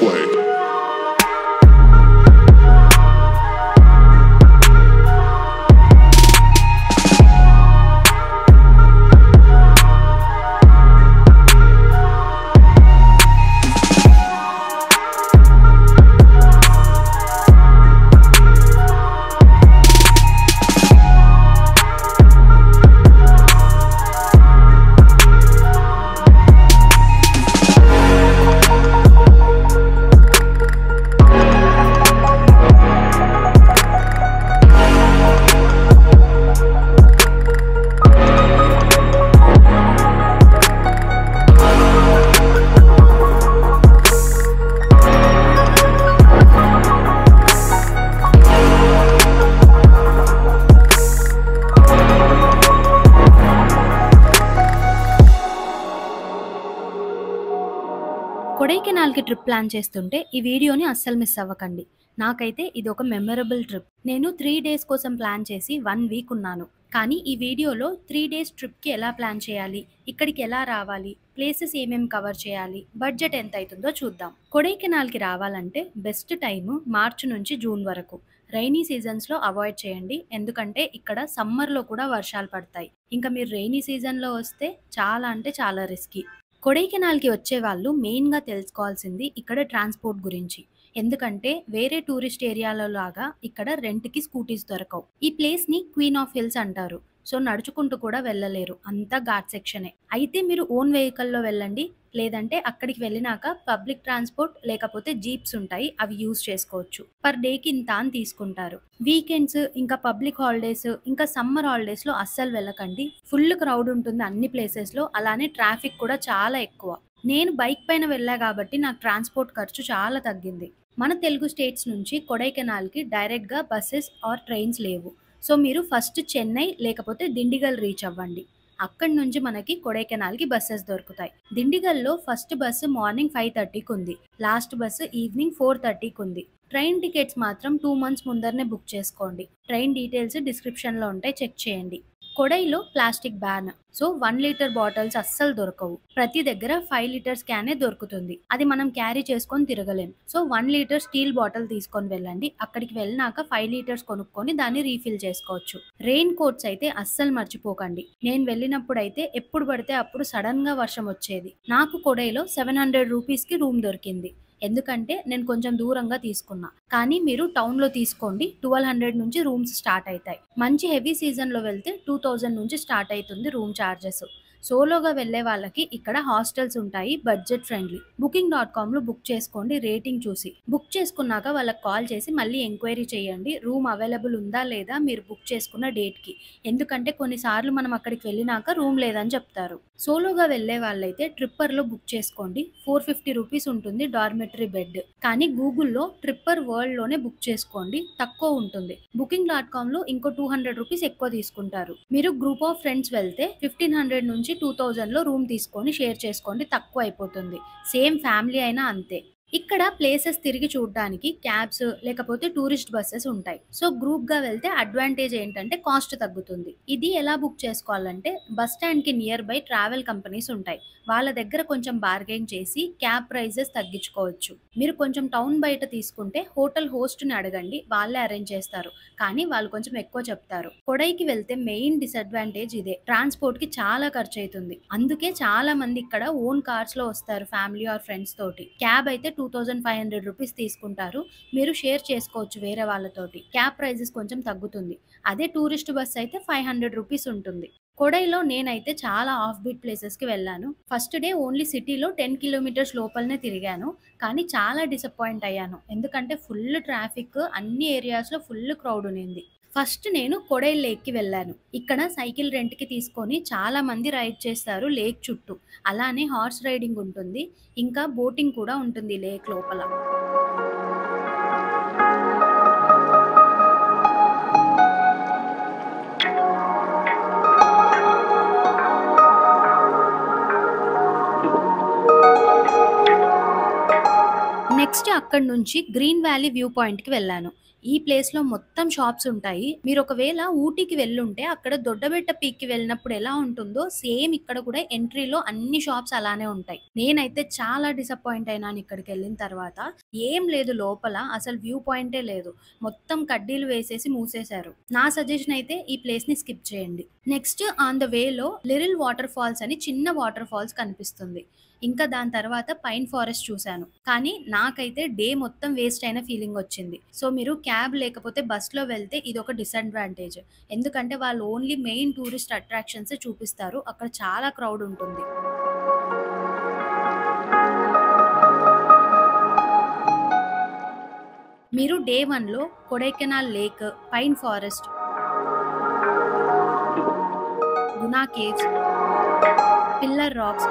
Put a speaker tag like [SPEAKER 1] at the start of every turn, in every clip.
[SPEAKER 1] play.
[SPEAKER 2] కొడైకెనాల్‌కి trip plan చేస్తుంటే ఈ వీడియోని అస్సలు మిస్ అవ్వకండి. నాకైతే ఇదొక మెమరబుల్ ట్రిప్. నేను 3 డేస్ కోసం ప్లాన్ చేసి 1 వీక్ ఉన్నాను. కానీ ఈ వీడియోలో 3 డేస్ ట్రిప్‌కి ఎలా ప్లాన్ చేయాలి, ఇక్కడికి ఎలా రావాలి, ప్లేసెస్ ఏమేం కవర్ చేయాలి, బడ్జెట్ ఎంత అయితుందో చూద్దాం. కొడైకెనాల్‌కి రావాలంటే బెస్ట్ టైము మార్చి నుంచి జూన్ వరకు. రైనీ సీజన్స్‌లో అవాయిడ్ చేయండి. ఎందుకంటే ఇక్కడ సమ్మర్‌లో కూడా వర్షాలు పడతాయి. ఇంకా మీరు రైనీ సీజన్‌లో వస్తే చాలా అంటే చాలా రిస్కీ. కొడైకెనాల్‌కి వచ్చేవాళ్ళు మెయిన్‌గా తెలుసుకోవాల్సింది ఇక్కడ ట్రాన్స్‌పోర్ట్ గురించి. ఎందుకంటే వేరే టూరిస్ట్ ఏరియాలో లాగా ఇక్కడ రెంట్‌కి స్కూటీస్ దొరకవు. ఈ ప్లేస్‌ని క్వీన్ ఆఫ్ హిల్స్ అంటారు. సో నడుచుకుంటూ కూడా వెళ్ళలేరు. అంతా ఘాట్ సెక్షనే. అయితే మీరు ఓన్ వెహికల్‌లో వెళ్ళండి. లేదంటే అక్కడికి వెళ్ళినాక పబ్లిక్ ట్రాన్స్‌పోర్ట్ లేకపోతే జీప్స్ ఉంటాయి. అవి యూజ్ చేసుకోవచ్చు. పర్ డేకి ఇంత అని తీసుకుంటారు. వీకెండ్స్ ఇంకా పబ్లిక్ హాలిడేస్ ఇంకా సమ్మర్ హాలిడేస్‌లో అస్సలు వెళ్ళకండి. ఫుల్ క్రౌడ్ ఉంటుంది అన్ని ప్లేసెస్‌లో. అలానే ట్రాఫిక్ కూడా చాలా ఎక్కువ. నేను బైక్ పైన వెళ్ళా కాబట్టి నాకు ట్రాన్స్‌పోర్ట్ ఖర్చు చాలా తగ్గింది. మన తెలుగు స్టేట్స్ నుంచి కొడైకెనాల్‌కి డైరెక్ట్‌గా బసెస్ ఆర్ ట్రైన్స్ లేవు. సో మీరు ఫస్ట్ చెన్నై లేకపోతే దిండిగల్ రీచ్ అవ్వండి. అక్కడి నుంచి మనకి కొడైకెనాల్‌కి బసెస్ దొరుకుతాయి. దిండిగల్‌లో ఫస్ట్ బస్సు మార్నింగ్ 5:30కి ఉంది. లాస్ట్ బస్సు ఈవినింగ్ 4:30కి ఉంది. ట్రైన్ టికెట్స్ మాత్రం 2 మంత్స్ ముందరనే బుక్ చేసుకోండి. ట్రైన్ డీటెయిల్స్ డిస్క్రిప్షన్‌లో ఉంటాయి, చెక్ చేయండి. కొడైలో plastic ban. So 1 litre bottles అస్సలు దొరకవు. ప్రతి దగ్గర 5 లీటర్స్ క్యానే దొరుకుతుంది. అది మనం క్యారీ చేసుకొని తిరగలేం. సో 1 లీటర్ స్టీల్ బాటిల్ తీసుకొని వెళ్ళండి. అక్కడికి వెళ్ళినాక 5 లీటర్స్ కొనుక్కొని దాన్ని రీఫిల్ చేసుకోవచ్చు. రెయిన్ కోట్స్ అయితే అస్సలు మర్చిపోకండి. నేను వెళ్ళినప్పుడైతే ఎప్పుడు పడితే అప్పుడు సడన్ గా వర్షం వచ్చేది. నాకు కొడైలో 700 రూపీస్‌కి రూమ్ దొరికింది. ఎందుకంటే నేను కొంచెం దూరంగా తీసుకున్నా. కానీ మీరు టౌన్‌లో తీసుకోండి. 1200 నుంచి రూమ్స్ స్టార్ట్ అయితాయి. మంచి హెవీ సీజన్‌లో వెళ్తే 2000 నుంచి స్టార్ట్ అయితుంది రూమ్ చార్జెస్. సోలోగా వెళ్ళే వాళ్ళకి ఇక్కడ హాస్టల్స్ ఉంటాయి, బడ్జెట్ ఫ్రెండ్లీ. booking.comలో బుక్ చేసుకోండి రేటింగ్ చూసి. బుక్ చేసుకున్నాక వాళ్ళకి కాల్ చేసి మళ్ళీ ఎంక్వైరీ చేయండి రూమ్ అవైలబుల్ ఉందా లేదా మీరు బుక్ చేసుకున్న డేట్‌కి. ఎందుకంటే కొన్నిసార్లు మనం అక్కడికి వెళ్ళినాక రూమ్ లేదని చెప్తారు. సోలోగా వెళ్ళే వాళ్ళైతే ట్రిప్పర్‌లో బుక్ చేసుకోండి. 450 రూపీస్ ఉంటుంది డార్మెటరీ బెడ్. కానీ గూగుల్‌లో ట్రిప్పర్ వరల్డ్‌లోనే బుక్ చేసుకోండి, తక్కువ ఉంటుంది. booking.comలో ఇంకో 200 రూపీస్ ఎక్కువ తీసుకుంటారు. మీరు గ్రూప్ ఆఫ్ ఫ్రెండ్స్ వెళ్తే 1500 నుంచి 2000లో రూమ్ తీసుకొని షేర్ చేసుకోండి, తక్కువ అయిపోతుంది. సేమ్ ఫ్యామిలీ అయినా అంతే. ఇక్కడ ప్లేసెస్ తిరిగి చూడడానికి క్యాబ్స్ లేకపోతే టూరిస్ట్ బస్సెస్ ఉంటాయి. సో గ్రూప్‌గా వెళ్తే అడ్వాంటేజ్ ఏంటంటే కాస్ట్ తగ్గుతుంది. ఇది ఎలా బుక్ చేసుకోవాలంటే బస్ స్టాండ్‌కి నియర్ బై ట్రావెల్ కంపెనీస్ ఉంటాయి. వాళ్ళ దగ్గర కొంచెం బార్గెయిన్ చేసి క్యాబ్ ప్రైజెస్ తగ్గించుకోవచ్చు. మీరు కొంచెం టౌన్ బయట తీసుకుంటే హోటల్ హోస్ట్‌ని అడగండి, వాళ్ళే అరేంజ్ చేస్తారు. కానీ వాళ్ళు కొంచెం ఎక్కువ చెప్తారు. కొడైకి వెళ్తే మెయిన్ డిసడ్వాంటేజ్ ఇదే. ట్రాన్స్‌పోర్ట్‌కి చాలా ఖర్చు అవుతుంది. అందుకే చాలా మంది ఇక్కడ ఓన్ కార్స్‌లో వస్తారు ఫ్యామిలీ ఆర్ ఫ్రెండ్స్ తోటి. క్యాబ్ అయితే 2500 రూపీస్ తీసుకుంటారు. మీరు షేర్ చేసుకోవచ్చు వేరే వాళ్ళతోటి. క్యాబ్ ప్రైజెస్ కొంచెం తగ్గుతుంది. అదే టూరిస్ట్ బస్ అయితే 500 రూపీస్ ఉంటుంది. కొడైలో నేనైతే చాలా ఆఫ్ బీట్ ప్లేసెస్‌కి వెళ్ళాను. ఫస్ట్ డే ఓన్లీ సిటీలో 10 కిలోమీటర్స్ లోపలనే తిరిగాను. కానీ చాలా డిసప్పాయింట్ అయ్యాను. ఎందుకంటే ఫుల్ ట్రాఫిక్, అన్ని ఏరియాస్‌లో ఫుల్ క్రౌడ్ ఉన్నింది. ఫస్ట్ నేను కొడై లేక్‌కి వెళ్ళాను. ఇక్కడ సైకిల్ రెంట్‌కి తీసుకొని చాలా మంది రైడ్ చేస్తారు లేక్ చుట్టూ. అలానే హార్స్ రైడింగ్ ఉంటుంది. ఇంకా బోటింగ్ కూడా ఉంటుంది లేక్ లోపల. నెక్స్ట్ అక్కడి నుంచి గ్రీన్ వ్యాలీ వ్యూ పాయింట్‌కి వెళ్ళాను. ఈ ప్లేస్‌లో మొత్తం షాప్స్ ఉంటాయి. మీరు ఒకవేళ ఊటీకి వెళ్ళుంటే అక్కడ దొడ్డబెట్ట పీక్‌కి వెళ్ళినప్పుడు ఎలా ఉంటుందో సేమ్ ఇక్కడ కూడా ఎంట్రీలో అన్ని షాప్స్ అలానే ఉంటాయి. నేనైతే చాలా డిసప్పాయింట్ అయినాను ఇక్కడికెళ్ళిన తర్వాత. ఏం లేదు లోపల అసలు వ్యూ పాయింటే లేదు. మొత్తం కడ్డీలు వేసేసి మూసేశారు. నా సజెషన్ అయితే ఈ ప్లేస్‌ని స్కిప్ చేయండి. నెక్స్ట్ ఆన్ ద వేలో లిరిల్ వాటర్ ఫాల్స్ అని చిన్న వాటర్ ఫాల్స్ కనిపిస్తుంది. ఇంకా దాని తర్వాత పైన్ ఫారెస్ట్ చూశాను. కానీ నాకైతే డే మొత్తం వేస్ట్ అయిన ఫీలింగ్ వచ్చింది. సో మీరు క్యాబ్ లేకపోతే బస్‌లో వెళ్తే ఇదొక డిసడ్వాంటేజ్. ఎందుకంటే వాళ్ళు ఓన్లీ మెయిన్ టూరిస్ట్ అట్రాక్షన్సే చూపిస్తారు. అక్కడ చాలా క్రౌడ్ ఉంటుంది. మీరు డే 1లో Kodaikanal lake, pine forest, Guna caves, pillar rocks,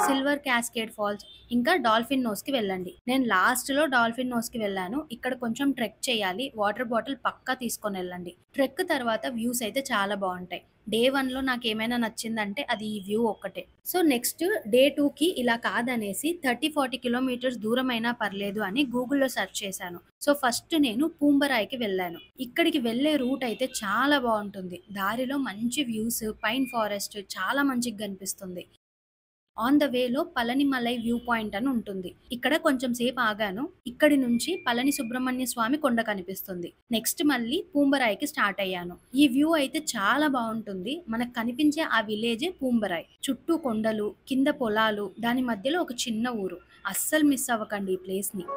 [SPEAKER 2] silver cascade falls ఇంకా డాల్ఫిన్ నోస్‌కి వెళ్ళండి. నేను లాస్ట్‌లో డాల్ఫిన్ నోస్‌కి వెళ్ళాను. ఇక్కడ కొంచెం ట్రెక్ చేయాలి. వాటర్ బాటిల్ పక్కా తీసుకొనెళ్ళండి. ట్రెక్ తర్వాత వ్యూస్ అయితే చాలా బావుంటాయి. డే 1లో నాకేమైనా నచ్చిందంటే అది ఈ వ్యూ ఒక్కటే. సో నెక్స్ట్ డే 2కి ఇలా కాదనేసి 30, 40 కిలోమీటర్స్ దూరమైనా పర్లేదు అని గూగుల్‌లో సెర్చ్ చేశాను. సో ఫస్ట్ నేను పూంబరాయికి వెళ్ళాను. ఇక్కడికి వెళ్ళే రూట్ అయితే చాలా బావుంటుంది. దారిలో మంచి వ్యూస్, పైన్ ఫారెస్ట్ చాలా మంచిగా కనిపిస్తుంది. ఆన్ ద వేలో పళనిమలై వ్యూ పాయింట్ అని ఉంటుంది. ఇక్కడ కొంచెం సేపు ఆగాను. ఇక్కడి నుంచి పళని సుబ్రహ్మణ్య స్వామి కొండ కనిపిస్తుంది. నెక్స్ట్ మళ్ళీ పూంబరాయికి స్టార్ట్ అయ్యాను. ఈ వ్యూ అయితే చాలా బావుంటుంది. మనకు కనిపించే ఆ విలేజే పూంబరాయి. చుట్టూ కొండలు, కింద పొలాలు, దాని మధ్యలో ఒక చిన్న ఊరు. అస్సలు మిస్ అవ్వకండి ఈ ప్లేస్‌ని.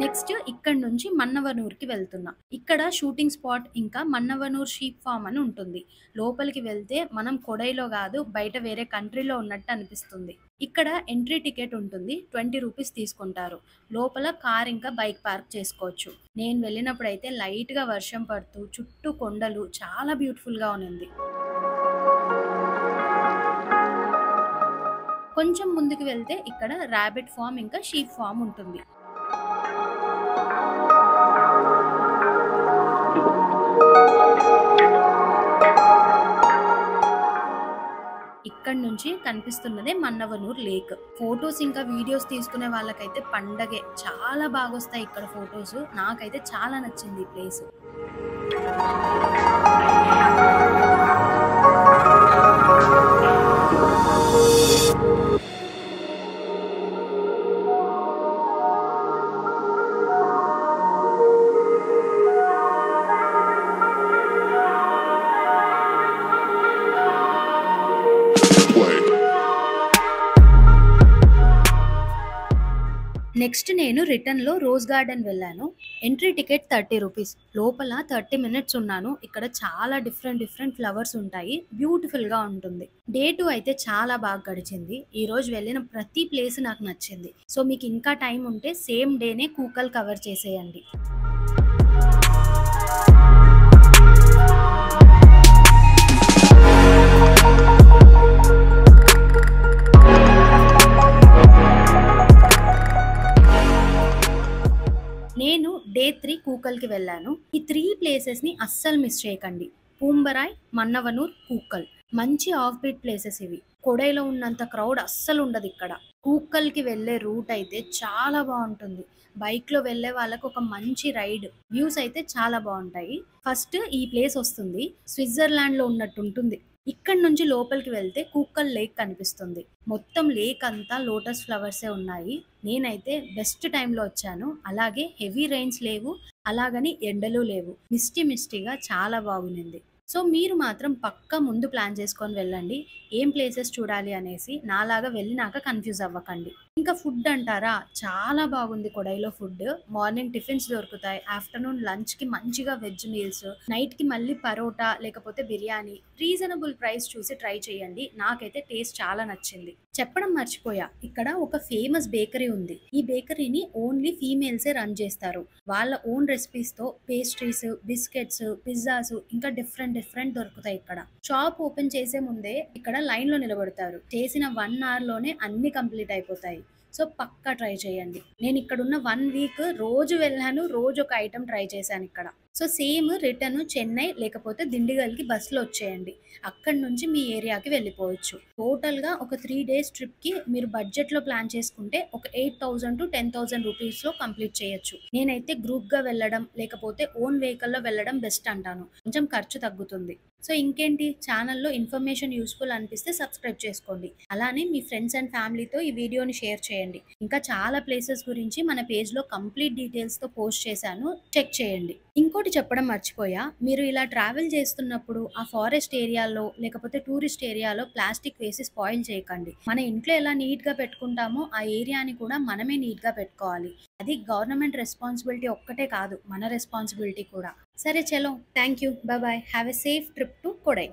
[SPEAKER 2] నెక్స్ట్ ఇక్కడి నుంచి మన్నవనూర్‌కి వెళ్తున్నా. ఇక్కడ షూటింగ్ స్పాట్ ఇంకా మన్నవనూర్ షీప్ ఫార్మ్ అని ఉంటుంది. లోపలికి వెళ్తే మనం కొడైలో గాదు బయట వేరే కంట్రీలో ఉన్నట్టు అనిపిస్తుంది. ఇక్కడ ఎంట్రీ టికెట్ ఉంటుంది. 20 రూపీస్ తీసుకుంటారు. లోపల కార్ ఇంకా బైక్ పార్క్ చేసుకోవచ్చు. నేను వెళ్ళినప్పుడైతే లైట్‌గా వర్షం పడుతూ చుట్టూ కొండలు చాలా బ్యూటిఫుల్‌గా ఉన్నింది. కొంచెం ముందుకు వెళ్తే ఇక్కడ రాబిట్ ఫార్మ్ ఇంకా షీప్ ఫార్మ్ ఉంటుంది. ఇక్కడి నుంచి కనిపిస్తున్నదే మన్నవనూర్ లేక్. ఫోటోస్ ఇంకా వీడియోస్ తీసుకునే వాళ్ళకైతే పండగే. చాలా బాగొస్తాయి ఇక్కడ ఫోటోస్. నాకైతే చాలా నచ్చింది ఈ ప్లేస్. నెక్స్ట్ నేను రిటర్న్‌లో రోజ్ గార్డెన్ వెళ్ళాను. Entry ticket 30 rupees. లోపల 30 మినిట్స్ ఉన్నాను. ఇక్కడ చాలా డిఫరెంట్ ఫ్లవర్స్ ఉంటాయి. బ్యూటిఫుల్‌గా ఉంటుంది. డే 2 అయితే చాలా బాగా గడిచింది. ఈరోజు వెళ్ళిన ప్రతి ప్లేస్ నాకు నచ్చింది. సో మీకు ఇంకా టైం ఉంటే సేమ్ డేనే కూకల్ కవర్ చేసేయండి. నేను డే 3 కూకల్‌కి వెళ్ళాను. ఈ 3 ప్లేసెస్‌ని అస్సలు మిస్ చేయకండి. పూంబరాయ్, మన్నవనూర్, కూకల్. మంచి ఆఫ్ బీట్ ప్లేసెస్ ఇవి. కొడైలో ఉన్నంత క్రౌడ్ అస్సలు ఉండదు ఇక్కడ. కూకల్‌కి వెళ్ళే రూట్ అయితే చాలా బావుంటుంది. బైక్‌లో వెళ్ళే వాళ్ళకి ఒక మంచి రైడ్. వ్యూస్ అయితే చాలా బావుంటాయి. ఫస్ట్ ఈ ప్లేస్ వస్తుంది. స్విట్జర్లాండ్‌లో ఉన్నట్టు ఉంటుంది. ఇక్కడి నుంచి లోపలికి వెళ్తే కూకల్ లేక్ కనిపిస్తుంది. మొత్తం లేక్ అంతా లోటస్ ఫ్లవర్సే ఉన్నాయి. నేనైతే బెస్ట్ టైంలో వచ్చాను. అలాగే హెవీ రెయిన్స్ లేవు. అలాగని ఎండలు లేవు. మిస్టీగా చాలా బాగుంది. సో మీరు మాత్రం పక్కా ముందు ప్లాన్ చేసుకొని వెళ్ళండి. ఏం ప్లేసెస్ చూడాలి అనేసి. నాలాగా వెళ్ళినాక కన్‌ఫ్యూజ్ అవ్వకండి. ఇంకా ఫుడ్ అంటారా? చాలా బాగుంది కొడైలో ఫుడ్. మార్నింగ్ టిఫిన్స్ దొరుకుతాయి. ఆఫ్టర్‌నూన్ లంచ్‌కి మంచిగా వెజ్ మీల్స్. నైట్‌కి మళ్ళీ పరోటా లేకపోతే బిర్యానీ. రీజనబుల్ ప్రైస్ చూసి ట్రై చేయండి. నాకైతే టేస్ట్ చాలా నచ్చింది. చెప్పడం మర్చిపోయా. ఇక్కడ ఒక ఫేమస్ బేకరీ ఉంది. ఈ బేకరీని ఓన్లీ ఫీమేల్సే రన్ చేస్తారు. వాళ్ళ ఓన్ రెసిపీస్‌తో పేస్ట్రీస్, బిస్కెట్స్, పిజ్జాస్ ఇంకా డిఫరెంట్ దొరుకుతాయి ఇక్కడ. షాప్ ఓపెన్ చేసే ముందే ఇక్కడ లైన్‌లో నిలబడతారు. చేసిన 1 అవర్‌లోనే అన్నీ కంప్లీట్ అయిపోతాయి. సో పక్కా ట్రై చేయండి. నేను ఇక్కడున్న 1 వీక్ రోజు వెళ్ళాను. రోజు ఒక ఐటెమ్ ట్రై చేశాను ఇక్కడ. సో సేమ్ రిటర్న్ చెన్నై లేకపోతే దిండిగల్‌కి బస్‌లో వచ్చేయండి. అక్కడి నుంచి మీ ఏరియాకి వెళ్ళిపోవచ్చు. టోటల్‌గా ఒక 3 డేస్ ట్రిప్‌కి మీరు బడ్జెట్‌లో ప్లాన్ చేసుకుంటే ఒక 8,000-10,000 రూపీస్‌లో కంప్లీట్ చేయొచ్చు. నేనైతే గ్రూప్‌గా వెళ్ళడం లేకపోతే ఓన్ వెహికల్‌లో వెళ్ళడం బెస్ట్ అంటాను. కొంచెం ఖర్చు తగ్గుతుంది. సో ఇంకేంటి, ఛానల్‌లో ఇన్ఫర్మేషన్ యూజ్‌ఫుల్ అనిపిస్తే సబ్స్క్రైబ్ చేసుకోండి. అలానే మీ ఫ్రెండ్స్ అండ్ ఫ్యామిలీతో ఈ వీడియోని షేర్ చేయండి. ఇంకా చాలా ప్లేసెస్ గురించి మన పేజ్‌లో కంప్లీట్ డీటెయిల్స్‌తో పోస్ట్ చేశాను. చెక్ చేయండి. ఇంకోటి చెప్పడం మర్చిపోయా. మీరు ఇలా ట్రావెల్ చేస్తున్నప్పుడు ఆ ఫారెస్ట్ ఏరియాలో లేకపోతే టూరిస్ట్ ఏరియాలో ప్లాస్టిక్ వేసి స్పాయిల్ చేయకండి. మన ఇంట్లో ఎలా నీట్‌గా పెట్టుకుంటామో ఆ ఏరియాని కూడా మనమే నీట్‌గా పెట్టుకోవాలి. అది గవర్నమెంట్ రెస్పాన్సిబిలిటీ ఒక్కటే కాదు, మన రెస్పాన్సిబిలిటీ కూడా. సరే చలో, thank you. Bye bye. Have a safe trip to Kodai.